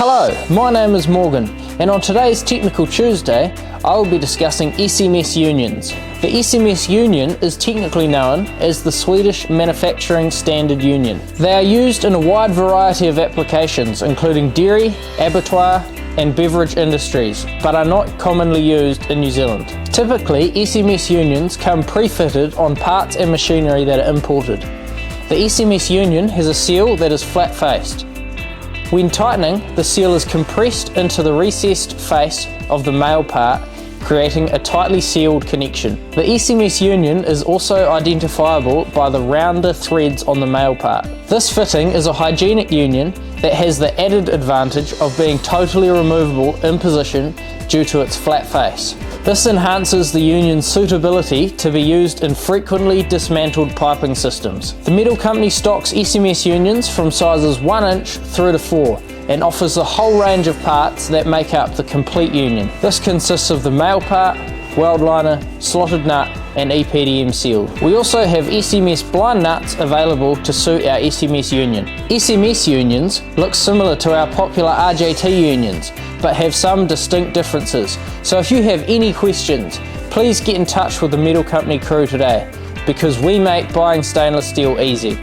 Hello, my name is Morgan, and on today's Technical Tuesday, I will be discussing SMS Unions. The SMS Union is technically known as the Swedish Manufacturing Standard Union. They are used in a wide variety of applications, including dairy, abattoir, and beverage industries, but are not commonly used in New Zealand. Typically, SMS Unions come pre-fitted on parts and machinery that are imported. The SMS Union has a seal that is flat-faced. When tightening, the seal is compressed into the recessed face of the male part, creating a tightly sealed connection. The SMS Union is also identifiable by the rounder threads on the male part. This fitting is a hygienic union that has the added advantage of being totally removable in position due to its flat face. This enhances the union's suitability to be used in frequently dismantled piping systems. The metal company stocks SMS Unions from sizes 1 inch through to 4 and offers a whole range of parts that make up the complete union. This consists of the male part, weld liner, slotted nut and EPDM seal. We also have SMS blind nuts available to suit our SMS Union. SMS Unions look similar to our popular RJT Unions, but have some distinct differences. So if you have any questions, please get in touch with the metal company crew today, because we make buying stainless steel easy.